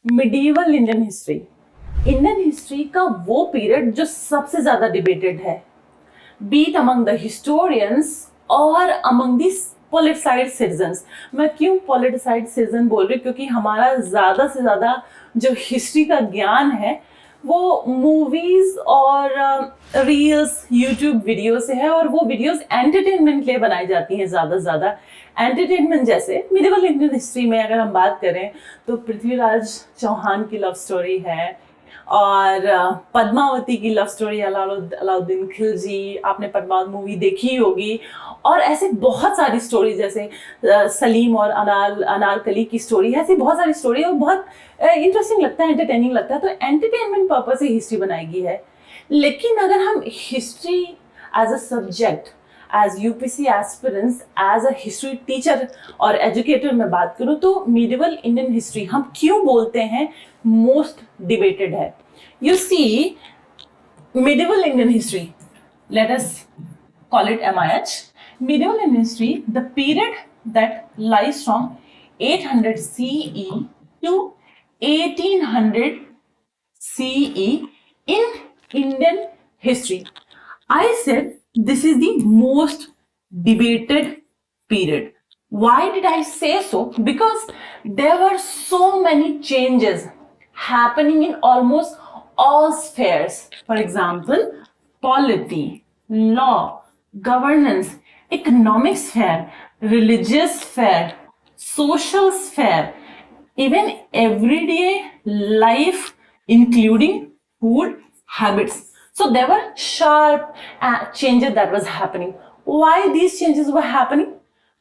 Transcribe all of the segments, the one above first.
Medieval Indian history का वो period जो सबसे ज्यादा डिबेटेड है, बीट अमंग द हिस्टोरियंस और अमंग दी पॉलिटिसाइड सिटीजन्स। मैं क्यों पॉलिटिसाइड सिटीजन बोल रही हूँ, क्योंकि हमारा ज्यादा से ज्यादा जो हिस्ट्री का ज्ञान है वो मूवीज और रील्स यूट्यूब वीडियो से है, और वो वीडियोस एंटरटेनमेंट के लिए बनाई जाती हैं ज्यादा से ज्यादा। एंटरटेनमेंट जैसे मिडिवल इंडियन हिस्ट्री में अगर हम बात करें तो पृथ्वीराज चौहान की लव स्टोरी है, और पद्मावती की लव स्टोरी, अलाउद्दीन खिलजी, आपने पद्मावत मूवी देखी ही होगी। और ऐसे बहुत सारी स्टोरी जैसे सलीम और अनारकली की स्टोरी है, ऐसी बहुत सारी स्टोरी है और बहुत इंटरेस्टिंग लगता है, एंटरटेनिंग लगता है। तो एंटरटेनमेंट पर्पज से हिस्ट्री बनाई गई है। लेकिन अगर हम history as a subject, as UPSC aspirants, as a history teacher और एजुकेटर में बात करूं तो मिडिवल इंडियन हिस्ट्री हम क्यों बोलते हैं मोस्ट डिबेटेड है। You see, medieval Indian history, let us call it MIH, medieval Indian history, the period that lies from 800 CE to 1800 CE in Indian history. I said this is the most debated period. Why did I say so? Because there were so many changes happening in almost all spheres. For example, polity, law, governance, economic sphere, religious sphere, social sphere, even everyday life, including food habits. So there were sharp changes that was happening. Why these changes were happening?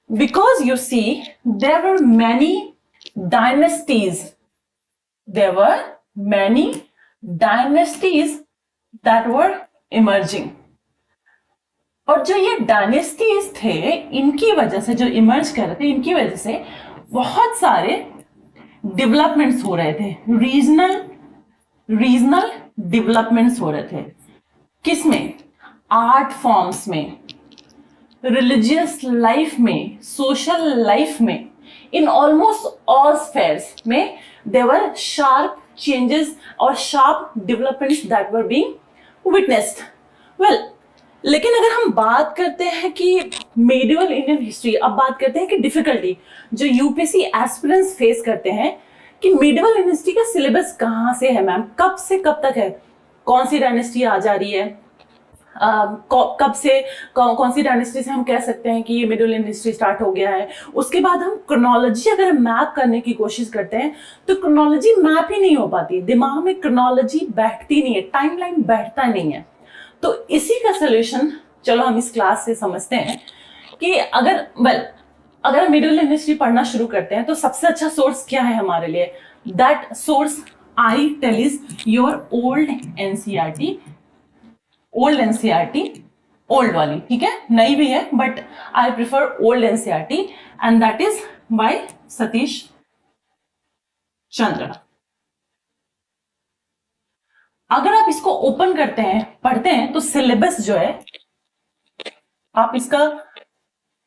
Because you see, there were many dynasties. There were many dynasties that were emerging. और जो ये dynasties थे, इनकी वजह से, जो emerge कर रहे थे, इनकी वजह से बहुत सारे डेवलपमेंट्स हो रहे थे, रीजनल डेवलपमेंट्स हो रहे थे। किसमें? आर्ट फॉर्म्स में, रिलीजियस लाइफ में, सोशल लाइफ में, इन ऑलमोस्ट ऑल स्फेयर्स में देयर वर शार्प चेंजेस और sharp developments that were being witnessed. Well, लेकिन अगर हम बात करते हैं कि मेडिवल इंडियन हिस्ट्री, अब बात करते हैं कि डिफिकल्टी जो यूपीएससी एस्पिरेंट्स फेस करते हैं कि मेडिवल इंडियन हिस्ट्री का सिलेबस कहाँ से है मैम, कब से कब तक है, कौन सी डायनेस्टी आ जा रही है, कब से कौन सी डायनेस्टी से हम कह सकते हैं कि ये मिडिल इंडियन हिस्ट्री स्टार्ट हो गया है। उसके बाद हम क्रोनोलॉजी अगर मैप करने की कोशिश करते हैं तो क्रोनोलॉजी मैप ही नहीं हो पाती, दिमाग में क्रोनोलॉजी बैठती नहीं है, टाइमलाइन बैठता नहीं है। तो इसी का सोल्यूशन चलो हम इस क्लास से समझते हैं कि अगर मिडिल इंडियन हिस्ट्री पढ़ना शुरू करते हैं तो सबसे अच्छा सोर्स क्या है हमारे लिए। That source I tell is your old NCERT, old वाली, ठीक है, नई भी है but I prefer old NCERT, and that is by Satish Chandra. अगर आप इसको ओपन करते हैं, पढ़ते हैं, तो सिलेबस जो है, आप इसका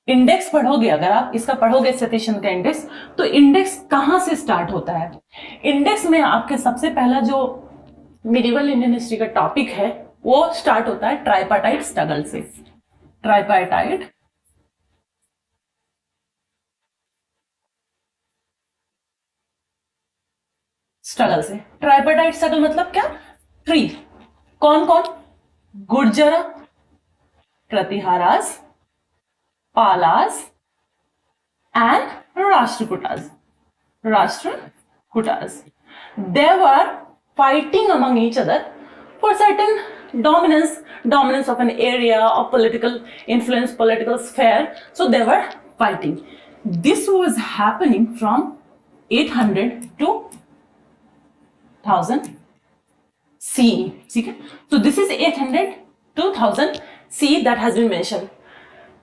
इंडेक्स पढ़ोगे, अगर आप इसका पढ़ोगे सतीश चंद्र का इंडेक्स, तो इंडेक्स कहां से स्टार्ट होता है। इंडेक्स में आपके सबसे पहला जो मिडिवल इंडियन हिस्ट्री का टॉपिक है वो स्टार्ट होता है ट्राइपार्टाइट स्ट्रगल से। ट्राइपार्टाइट स्ट्रगल से। ट्राइपार्टाइट स्ट्रगल मतलब क्या? थ्री। कौन कौन? Gurjar, Pratiharas, Palas and Rashtrakutas. They were fighting among each other for certain dominance of an area of political influence, political sphere. So they were fighting. This was happening from 800 to 1000 CE. ठीक है? So this is 800 to 1000 CE that has been mentioned.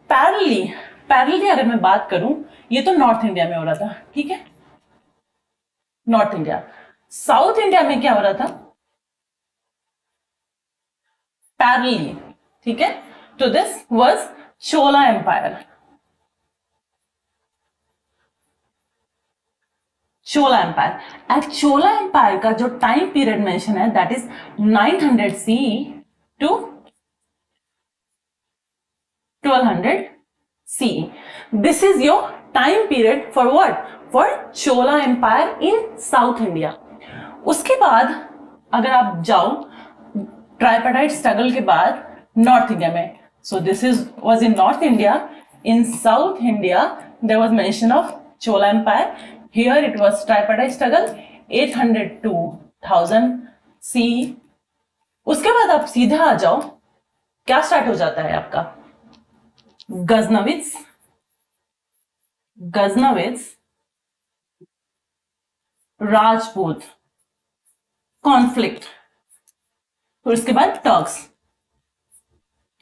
Parallelly अगर मैं बात करूं, ये तो north India में हो रहा था, ठीक है, नॉर्थ इंडिया। साउथ इंडिया में क्या हो रहा था? पैरेलली, ठीक है, तो this was Chola empire. Chola empire. At Chola empire का जो टाइम पीरियड मेंशन है that is 900 CE to 1200 CE। This is your time period for what? For Chola empire in South India. उसके बाद अगर आप जाओ ट्राइपार्टाइट स्ट्रगल के बाद नॉर्थ इंडिया में, so this is was in North India. In South India there was mention of Chola empire. Here it was tripartite struggle 800 to 1000 CE। उसके बाद आप सीधा आ जाओ, क्या स्टार्ट हो जाता है आपका? गजनविज, राजपूत कॉन्फ्लिक्ट, फिर उसके बाद टर्क्स।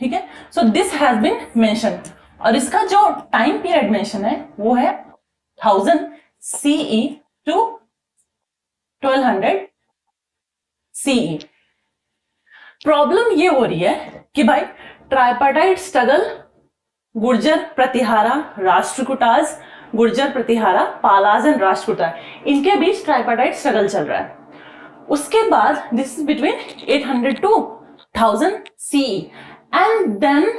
ठीक है, so this has been mention, और इसका जो टाइम पीरियड मेंशन है वो है 1000 CE टू 1200 CE। प्रॉब्लम ये हो रही है कि भाई tripartite struggle, Gurjar Pratihara Rashtrakutas, Gurjar Pratihara Palas and Rashtrakuta, इनके बीच ट्राइपार्टाइट स्ट्रगल चल रहा है। उसके बाद this is between 800 to 1000 CE, and then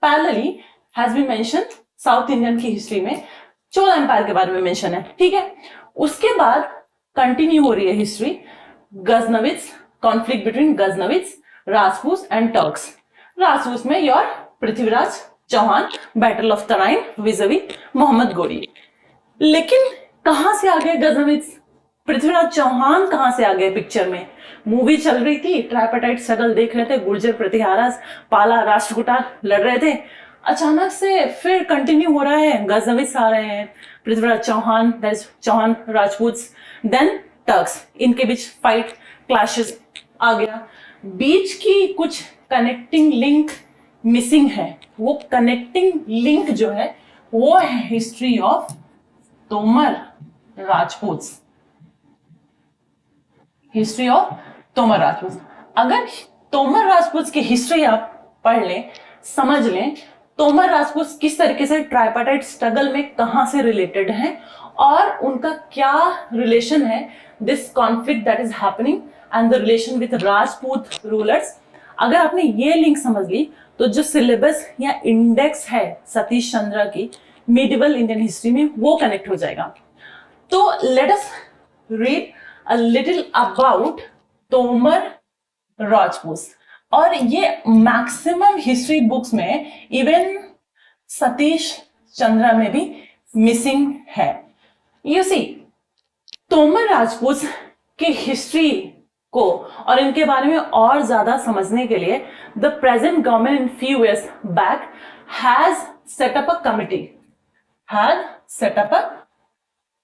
parallelly has been mention South Indian की हिस्ट्री में चोला एम्पायर के बारे में मेंशन है। ठीक है, उसके बाद कंटिन्यू हो रही है history, Ghaznavids, conflict between Ghaznavids, Rajput and Turks. Rajput में your Prithviraj Chauhan, battle of Tarain vis a vis Mohammad Ghori. लेकिन कहां से आ गए गजनविज? पृथ्वीराज चौहान कहां से आ गए पिक्चर में? मूवी चल रही थी, ट्राइपार्टाइट स्ट्रगल देख रहे थे, गुर्जर प्रतिहारा पाला राष्ट्रकूटा लड़ रहे थे, अचानक से फिर कंटिन्यू हो रहा है, गजनविज आ रहे हैं, पृथ्वीराज चौहान, चौहान राजपूत, देन टर्क्स, इनके बीच फाइट क्लैशेस आ गया। बीच की कुछ कनेक्टिंग लिंक मिसिंग है। वो कनेक्टिंग लिंक जो है वो है history of Tomar Rajput. History of Tomar Rajput, अगर तोमर राजपूत की हिस्ट्री आप पढ़ लें, समझ लें, तोमर राजपूत किस तरीके से ट्राइपार्टाइट स्ट्रगल में कहां से रिलेटेड हैं और उनका क्या रिलेशन है, this conflict that is happening and the relation with Rajput rulers, अगर आपने ये लिंक समझ ली तो जो सिलेबस या इंडेक्स है सतीश चंद्र की मिडिवल इंडियन हिस्ट्री में वो कनेक्ट हो जाएगा। तो let us read a little about Tomar Rajput. और ये मैक्सिमम हिस्ट्री बुक्स में, इवन सतीश चंद्र में भी मिसिंग है। यू सी, तोमर राजपूत की हिस्ट्री को और इनके बारे में और ज्यादा समझने के लिए the present government in few years back has set up a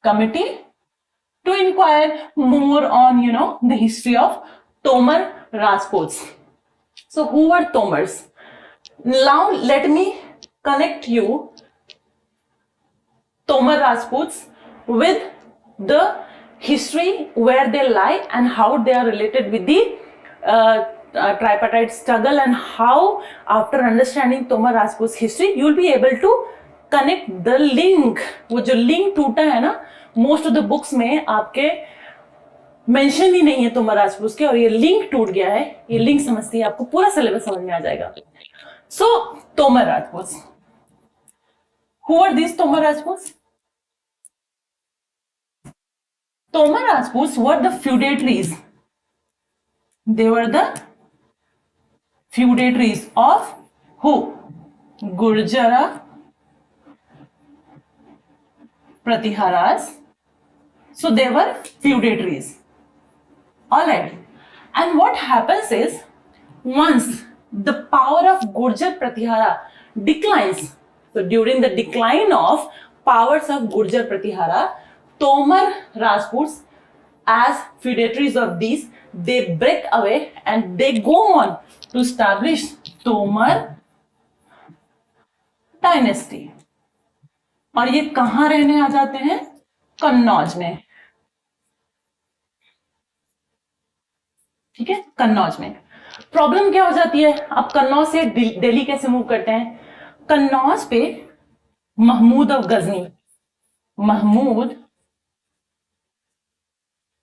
committee to inquire more on the history of Tomar Rajputs. So who were Tomars? Now let me connect you Tomar Rajputs with the history, where they lie and how they are related with the tripartite struggle, and how after understanding Tomar Rajputs history you will be able to connect the link। वो जो link टूटा है ना, most of the books में आपके mention ही नहीं है तोमर राजपूत के, और ये लिंक टूट गया है। ये लिंक समझती है, आपको पूरा सिलेबस समझ में आ जाएगा। So Tomar Rajput, who are this Tomar Rajput? Tomar Rajput were the feudatories, they were the feudatories of who? Gurjara Pratiharas. So they were feudatories. All right. And what happens is, once the power of Gurjar Pratihara declines, so during the decline of powers of Gurjar Pratihara, Tomar Rajputs as feudatories of these, they break away and they go on to establish Tomar dynasty. और ये कहां रहने आ जाते हैं? कन्नौज में। ठीक है, कन्नौज में। प्रॉब्लम क्या हो जाती है, आप कन्नौज से दिल्ली कैसे मूव करते हैं? कन्नौज पे महमूद ऑफ गजनी, महमूद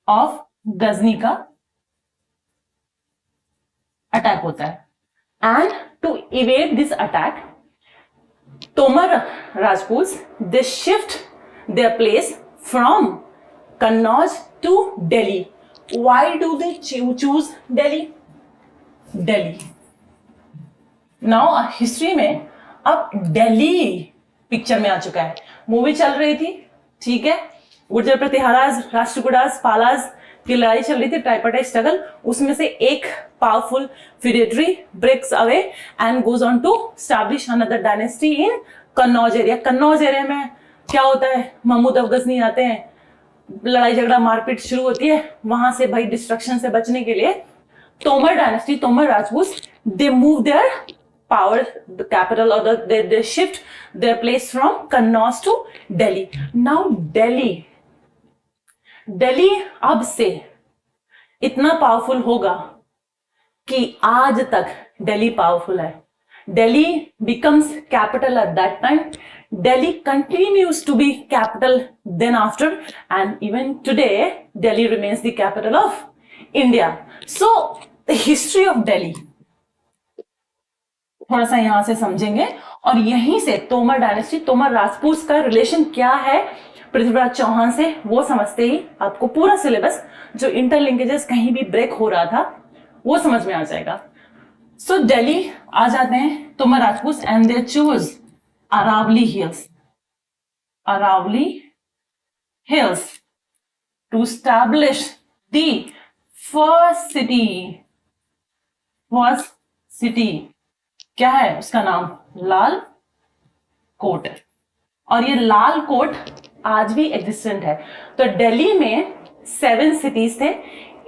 ऑफ गजनी का अटैक होता है. And to evade this attack, Tomar Rajput they shift their place from Kannauj to Delhi. Why do they choose Delhi? Delhi. Now history में अब दिल्ली पिक्चर में आ चुका है. मूवी चल रही थी, ठीक है, गुर्जर प्रतिहाराज, राष्ट्रकूटाज, पालाज की लड़ाई चल रही थी, ट्राइपार्टाइट स्ट्रगल. उसमें से एक powerful feudatory breaks away and goes on to establish another dynasty in Kannauj area. Kannauj area में क्या होता है, महमूद ऑफ गजनी आते हैं, लड़ाई झगड़ा मारपीट शुरू होती है. वहां से भाई डिस्ट्रक्शन से बचने के लिए Tomar dynasty, Tomar Rajput, they move their power, the capital और they shift their place from Kannauj to Delhi. Now Delhi अब से इतना पावरफुल होगा कि आज तक दिल्ली पावरफुल है. Delhi becomes capital at that time. Delhi continues to be capital then after, and even today Delhi remains the capital of India. So the history of Delhi थोड़ा सा यहां से समझेंगे और यहीं से तोमर डायनेस्टी, तोमर राजपूत का रिलेशन क्या है पृथ्वीराज चौहान से, वो समझते ही आपको पूरा सिलेबस जो इंटरलिंकेजेस कहीं भी ब्रेक हो रहा था वो समझ में आ जाएगा. सो दिल्ली आ जाते हैं Tomar Rajput and they choose Aravalli hills, Aravalli hills to establish the first city. क्या है उसका नाम? लाल कोट. और ये लाल कोट आज भी एग्जिस्टेंट है. तो दिल्ली में 7 सिटीज थे.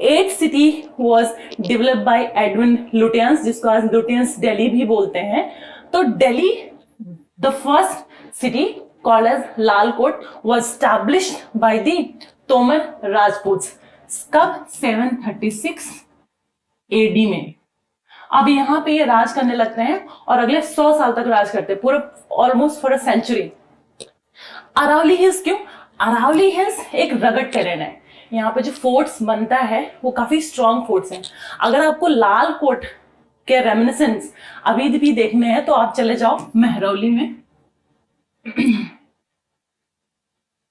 8th city was developed by Edwin Lutyens, जिसको आज लुटियंस दिल्ली भी बोलते हैं. तो Delhi, the first city called as Lal Kot, was established by the Tomar Rajput. कब? 736 AD में. अब यहाँ पे ये राज करने लगते हैं और अगले 100 साल तक राज करते हैं, पूरा almost for a century. Aravalli hills क्यों? अरावली हिल्स एक रगड़ टेरेन है. यहाँ पे जो फोर्ट्स बनता है वो काफी स्ट्रॉन्ग फोर्ट्स हैं. अगर आपको लाल कोट के रेमिनिसेंस अभी भी देखने हैं तो आप चले जाओ महरौली में.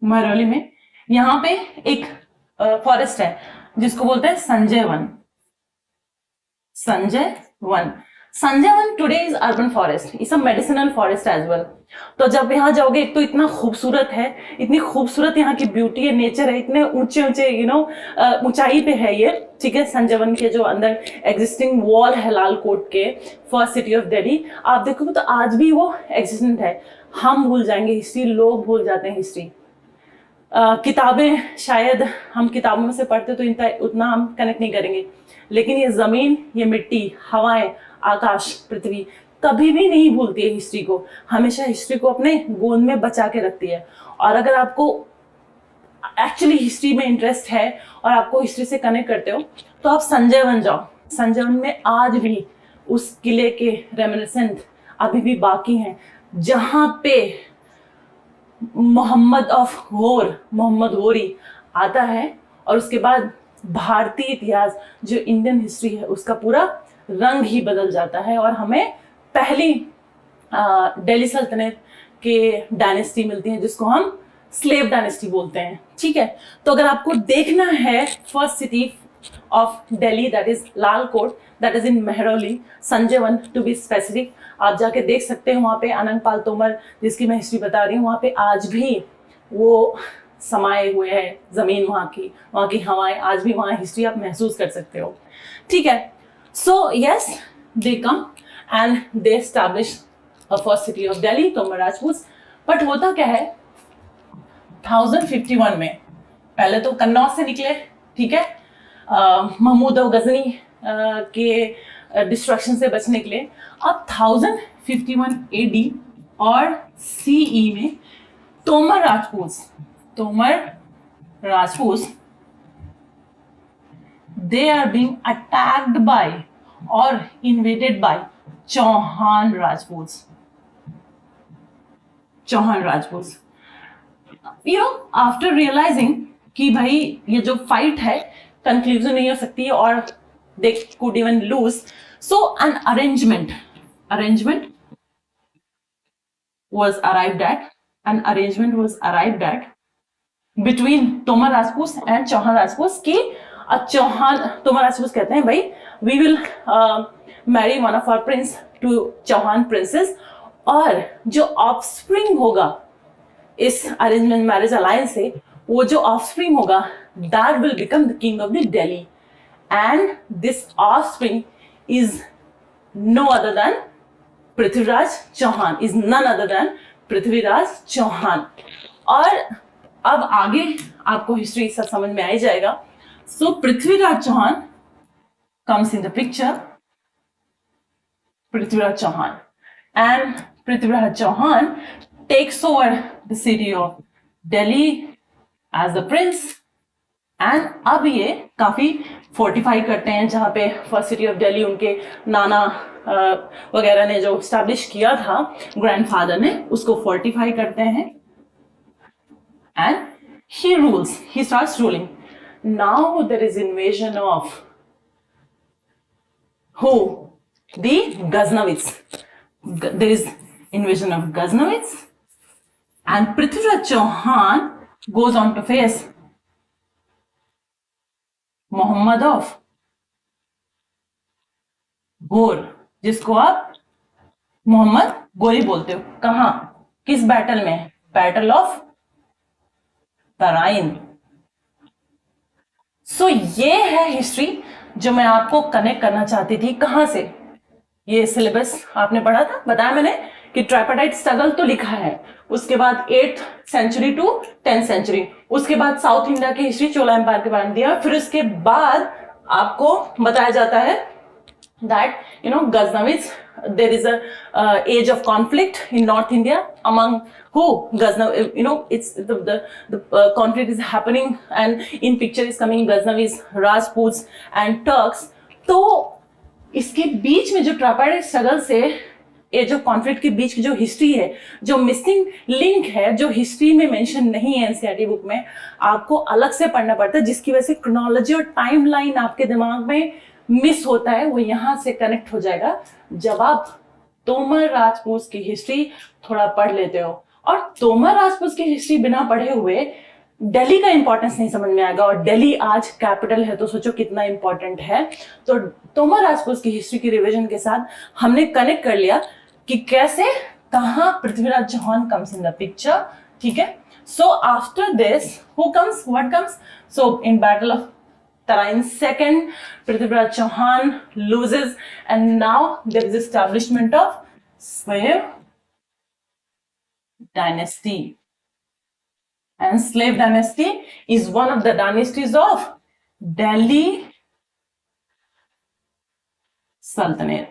महरौली में यहाँ पे एक फॉरेस्ट है जिसको बोलते हैं Sanjay Van. Sanjay Van today is urban forest, is a medicinal forest as well. तो जब यहाँ जाओगे, एक तो इतना खूबसूरत है, इतनी खूबसूरत यहाँ की ब्यूटी है, नेचर है, इतने ऊंचे ऊंचे ऊंचाई पे है ये, ठीक है. संजय वन के जो अंदर एग्जिस्टिंग वॉल है लाल कोट के, फर्स्ट सिटी ऑफ दिल्ली, आप देखोगे तो आज भी वो एग्जिस्टेंट है. हम भूल जाएंगे हिस्ट्री, लोग भूल जाते हैं हिस्ट्री. किताबें शायद हम किताबों में से पढ़ते तो उतना हम कनेक्ट नहीं करेंगे, लेकिन ये जमीन, ये मिट्टी, हवाएं, आकाश, पृथ्वी कभी भी नहीं भूलती है हिस्ट्री को. हमेशा हिस्ट्री को अपने गोद में बचा के रखती है. और अगर आपको एक्चुअली हिस्ट्री में इंटरेस्ट है और आपको हिस्ट्री से कनेक्ट करते हो तो आप संजय वन जाओ. संजय वन में आज भी उस किले के रेमिनिसेंट अभी भी बाकी हैं, जहां पे मोहम्मद घोरी आता है और उसके बाद भारतीय इतिहास, जो इंडियन हिस्ट्री है, उसका पूरा रंग ही बदल जाता है और हमें पहली दिल्ली सल्तनत के डायनेस्टी मिलती है जिसको हम स्लेव डायनेस्टी बोलते हैं, ठीक है. तो अगर आपको देखना है first city of Delhi, that is Lal Kot, that is in Mehrauli, Sanjay Van to be specific, आप जाके देख सकते हैं. वहां पे अनंगपाल तोमर, जिसकी मैं हिस्ट्री बता रही हूँ, वहां पे आज भी वो समाये हुए हैं. जमीन वहां की हवाएं, आज भी वहां हिस्ट्री आप महसूस कर सकते हो, ठीक है. So yes, they come and they establish a first city of Delhi, Tomar Rajput. But होता क्या है, 1051 में पहले तो कन्नौज से निकले, ठीक है, महमूद ऑफ गजनी के डिस्ट्रक्शन से बचने के लिए. अब 1051 AD और CE में Tomar Rajput they are being attacked by or invaded by Chauhan Rajput. You know, after realizing कि भाई ये जो फाइट है कंक्लूजन नहीं हो सकती और they could even lose. So an arrangement was arrived at between Tomar Rajput and Chauhan Rajput की चौहान तोमर राजपूत कहते हैं भाई we will marry one of our prince to Chauhan princess, और जो ऑफस्प्रिंग होगा इस अरेंजमेंट मैरिज अलायंस से, वो जो ऑफस्प्रिंग होगा that will become the king of the Delhi, and this offspring is no other than Prithviraj Chauhan, is none other than Prithviraj Chauhan. और अब आगे आपको हिस्ट्री सब समझ में आ ही जाएगा. So Prithviraj Chauhan comes in the picture. Prithviraj Chauhan, and Prithviraj Chauhan takes over the city of Delhi as the prince. And अब ये काफी फोर्टिफाई करते हैं, जहां पे फर्स्ट सिटी ऑफ दिल्ली उनके नाना वगैरह ने जो स्टैब्लिश किया था ग्रैंडफादर ने, उसको फोर्टिफाई करते हैं. And he rules, he starts ruling. Now there is invasion of who? The Ghaznavids. There is invasion of Ghaznavids, and Prithviraj Chauhan goes on to face Muhammad of Ghor, जिसको आप मोहम्मद गोरी बोलते हो. कहां, किस बैटल में? Battle of Tarain. सो ये है हिस्ट्री जो मैं आपको कनेक्ट करना चाहती थी. कहां से? ये सिलेबस आपने पढ़ा था, बताया मैंने कि ट्राइपार्टाइट स्ट्रगल तो लिखा है, उसके बाद 8th century to 10th century, उसके बाद साउथ इंडिया की हिस्ट्री चोला एम्पायर के बारे में दिया, फिर उसके बाद आपको बताया जाता है that Ghaznavids, there is a age of conflict in North India among who? It's the conflict is happening, and in picture is coming Ghaznavids, Rajputs and Turks. तो इसके बीच में जो ट्राइपार्टाइट स्ट्रगल से एज ऑफ कॉन्फ्लिक्ट के बीच की जो history है, जो मिसिंग लिंक है, जो हिस्ट्री में मेंशन नहीं है एनसीईआरटी बुक में, आपको अलग से पढ़ना पड़ता है, जिसकी वजह से क्रोनोलॉजी और टाइमलाइन आपके दिमाग में मिस होता है. वो यहां से कनेक्ट हो जाएगा जब आप तोमर राजपूत की हिस्ट्री थोड़ा पढ़ लेते हो. और तोमर राजपूत की हिस्ट्री बिना पढ़े हुए दिल्ली का इंपॉर्टेंस नहीं समझ में आएगा, और दिल्ली आज कैपिटल है तो सोचो कितना इंपॉर्टेंट है. तो तोमर राजपूत की हिस्ट्री की रिवीजन के साथ हमने कनेक्ट कर लिया कि कैसे कहां Prithviraj Chauhan comes in the picture. ठीक है. So after this who comes, what comes? So in battle of Tarain second, Prithviraj Chauhan loses, and now there is establishment of slave dynasty. And slave dynasty is one of the dynasties of Delhi Sultanate.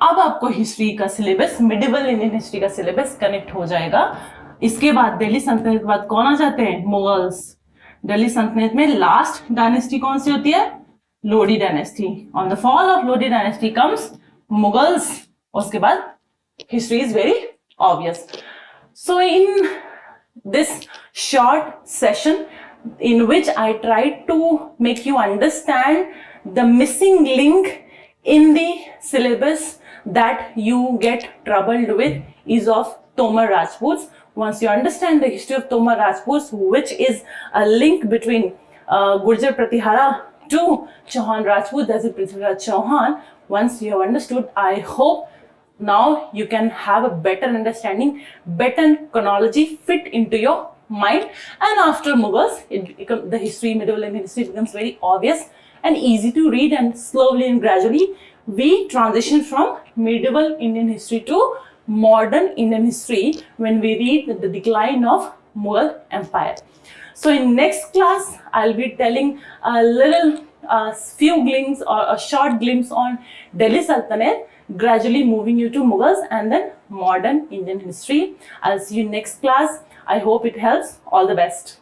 अब आपको history का syllabus, medieval Indian history का syllabus connect हो जाएगा. इसके बाद दिल्ली सल्तनत के बाद कौन आ जाते हैं? मुगल्स. दिल्ली सल्तनत में लास्ट डायनेस्टी कौन सी होती है? Lodi dynasty. On the fall of Lodi dynasty comes Mughals. उसके बाद history is very obvious. So in this short session in which I tried to make you understand the missing link in the syllabus that you get troubled with is of Tomar Rajputs. Once you understand the history of Tomar Rajputs, which is a link between Gurjar Pratihara to Chauhan Rajput, that is Prithviraj Chauhan, once you have understood, I hope now you can have a better understanding, better chronology fit into your mind. And after Mughals, the history, medieval Indian history becomes very obvious and easy to read, and slowly and gradually we transition from medieval Indian history to modern Indian history when we read the decline of Mughal Empire. So in next class, I'll be telling a little few glimpse or a short glimpse on Delhi Sultanate, gradually moving you to Mughals and then modern Indian history. I'll see you next class. I hope it helps. All the best.